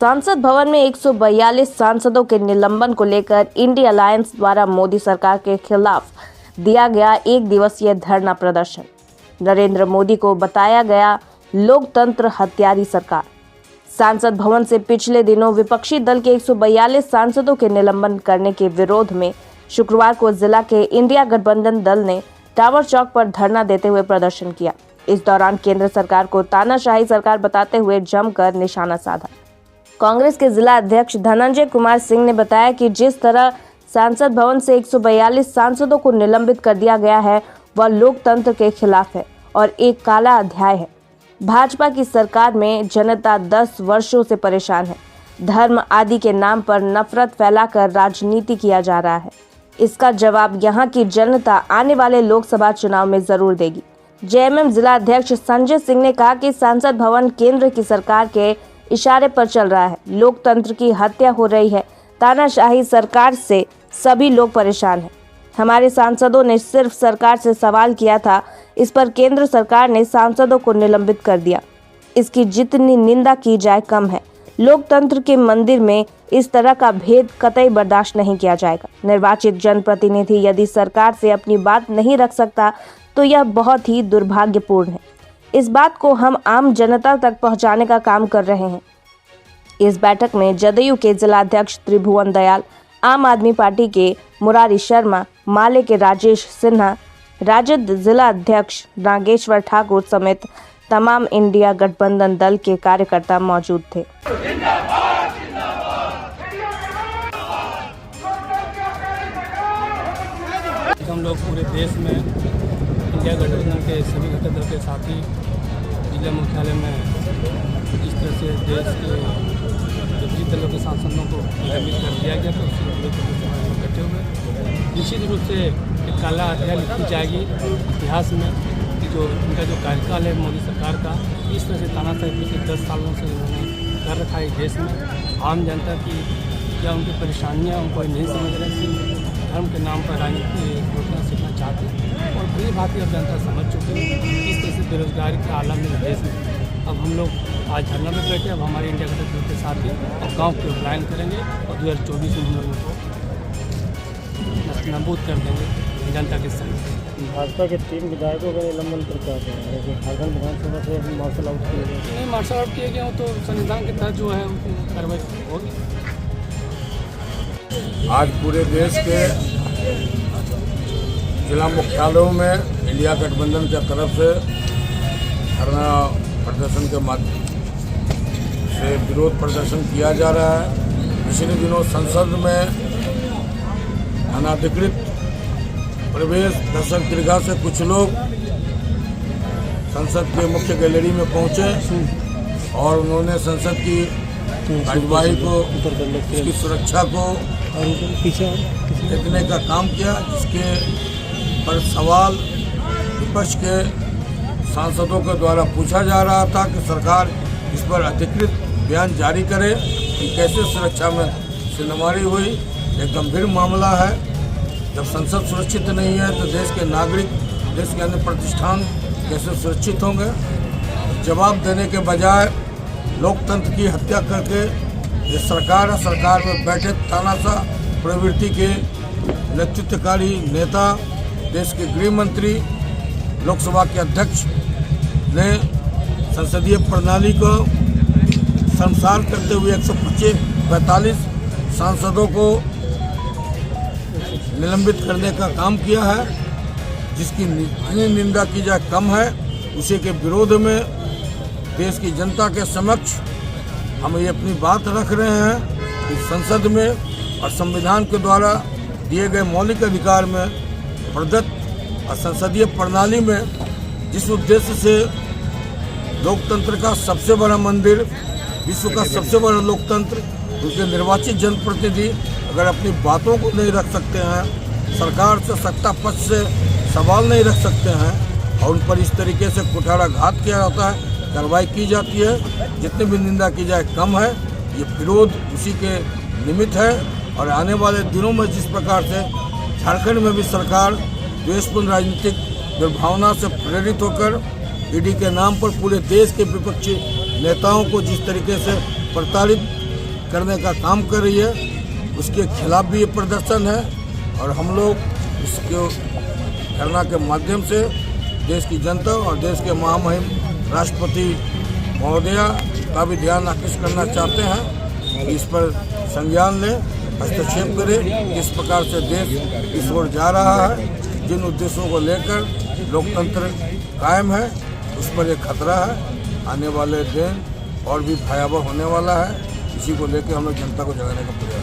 संसद भवन में 142 सांसदों के निलंबन को लेकर इंडिया अलायंस द्वारा मोदी सरकार के खिलाफ दिया गया एक दिवसीय धरना प्रदर्शन। नरेंद्र मोदी को बताया गया लोकतंत्र हत्यारी सरकार। संसद भवन से पिछले दिनों विपक्षी दल के 142 सांसदों के निलंबन करने के विरोध में शुक्रवार को जिला के इंडिया गठबंधन दल ने टावर चौक पर धरना देते हुए प्रदर्शन किया। इस दौरान केंद्र सरकार को तानाशाही सरकार बताते हुए जमकर निशाना साधा। कांग्रेस के जिला अध्यक्ष धनंजय कुमार सिंह ने बताया कि जिस तरह संसद भवन से 142 सांसदों को निलंबित कर दिया गया है वह लोकतंत्र के खिलाफ है और एक काला अध्याय है। भाजपा की सरकार में जनता 10 वर्षों से परेशान है। धर्म आदि के नाम पर नफरत फैलाकर राजनीति किया जा रहा है। इसका जवाब यहाँ की जनता आने वाले लोकसभा चुनाव में जरूर देगी। जेएमएम जिला अध्यक्ष संजय सिंह ने कहा कि संसद भवन केंद्र की सरकार के इशारे पर चल रहा है। लोकतंत्र की हत्या हो रही है। तानाशाही सरकार से सभी लोग परेशान हैं। हमारे सांसदों ने सिर्फ सरकार से सवाल किया था, इस पर केंद्र सरकार ने सांसदों को निलंबित कर दिया। इसकी जितनी निंदा की जाए कम है। लोकतंत्र के मंदिर में इस तरह का भेद कतई बर्दाश्त नहीं किया जाएगा। निर्वाचित जनप्रतिनिधि यदि सरकार से अपनी बात नहीं रख सकता तो यह बहुत ही दुर्भाग्यपूर्ण है। इस बात को हम आम जनता तक पहुंचाने का काम कर रहे हैं। इस बैठक में जदयू के जिलाध्यक्ष त्रिभुवन दयाल, आम आदमी पार्टी के मुरारी शर्मा, माले के राजेश सिन्हा, राजद जिला अध्यक्ष नागेश्वर ठाकुर समेत तमाम इंडिया गठबंधन दल के कार्यकर्ता मौजूद थे। हम लोग पूरे देश में इंडिया गठबंधन के सभी घटक दल के साथ ही जिला मुख्यालय में इस तरह से देश के विपक्षी दलों के सांसदों को निलंबित कर दिया गया तो उसके विरोध इकट्ठे हुए। निश्चित रूप से एक काला अध्याय लिखी जाएगी इतिहास में कि जो इनका जो कार्यकाल है मोदी सरकार का, इस तरह से तानाशाही पिछले 10 सालों से उन्होंने कर रखा है देश में। आम जनता की क्या उनकी परेशानियाँ उनको नहीं समझ रहे, धर्म के नाम पर राजनीति रोकना सीखना चाहते हैं और भली भांति अब जनता समझ चुकी है। इस तरह से बेरोजगारी का आलम है देश में। अब हम लोग आज धरना में बैठे, अब हमारे इंडिया गठबंधन दल के साथ ही अब गाँव के प्लान करेंगे और 2024 में हम लोग उनको नबूद कर देंगे जनता के संग। भाजपा के 3 विधायकों का निलंबन कर चाहते हैं, झारखंड विधानसभा से मार्शल आउट किए गए। नहीं, मार्शल आउट किए गए हो तो संविधान के तहत जो है कार्रवाई होगी। आज पूरे देश के जिला मुख्यालयों में इंडिया गठबंधन की तरफ से धरना प्रदर्शन के माध्यम से विरोध प्रदर्शन किया जा रहा है। पिछले दिनों संसद में अनाधिकृत प्रवेश दर्शक दीर्घा से कुछ लोग संसद के मुख्य गैलरी में पहुंचे और उन्होंने संसद की कार्यवाही को, उसकी सुरक्षा को देखने का काम किया, जिसके पर सवाल विपक्ष के सांसदों के द्वारा पूछा जा रहा था कि सरकार इस पर अधिकृत बयान जारी करे कि कैसे सुरक्षा में सिलमारी हुई। एक गंभीर मामला है। जब संसद सुरक्षित नहीं है तो देश के नागरिक, देश के अन्य प्रतिष्ठान कैसे सुरक्षित होंगे। जवाब देने के बजाय लोकतंत्र की हत्या करके ये सरकार है, सरकार में बैठे तानाशाह प्रवृत्ति के नेतृत्वकारी नेता, देश के गृह मंत्री, लोकसभा के अध्यक्ष ने संसदीय प्रणाली को शर्मसार करते हुए 145 सांसदों को निलंबित करने का काम किया है, जिसकी जितनी निंदा की जाए कम है। उसी के विरोध में देश की जनता के समक्ष हम ये अपनी बात रख रहे हैं कि संसद में और संविधान के द्वारा दिए गए मौलिक अधिकार में प्रदत्त और संसदीय प्रणाली में जिस उद्देश्य से लोकतंत्र का सबसे बड़ा मंदिर, विश्व का सबसे बड़ा लोकतंत्र, उनके निर्वाचित जनप्रतिनिधि अगर अपनी बातों को नहीं रख सकते हैं, सरकार से सत्ता पक्ष से सवाल नहीं रख सकते हैं और उन पर इस तरीके से कुठाराघात किया जाता है, कार्रवाई की जाती है, जितनी भी निंदा की जाए कम है। ये विरोध उसी के निमित्त है और आने वाले दिनों में जिस प्रकार से झारखंड में भी सरकार द्वेषपूर्ण राजनीतिक दुर्भावना से प्रेरित होकर ईडी के नाम पर पूरे देश के विपक्षी नेताओं को जिस तरीके से प्रताड़ित करने का काम कर रही है, उसके खिलाफ भी ये प्रदर्शन है। और हम लोग इसको धरना के माध्यम से देश की जनता और देश के महामहिम राष्ट्रपति महोदया का भी ध्यान आकृष्ट करना चाहते हैं कि इस पर संज्ञान लें, हस्तक्षेप करें। किस प्रकार से देश इस ओर जा रहा है, जिन उद्देश्यों को लेकर लोकतंत्र कायम है, उस पर एक खतरा है। आने वाले दिन और भी भयावह होने वाला है। इसी को लेकर हम लोग जनता को जगाने का प्रयास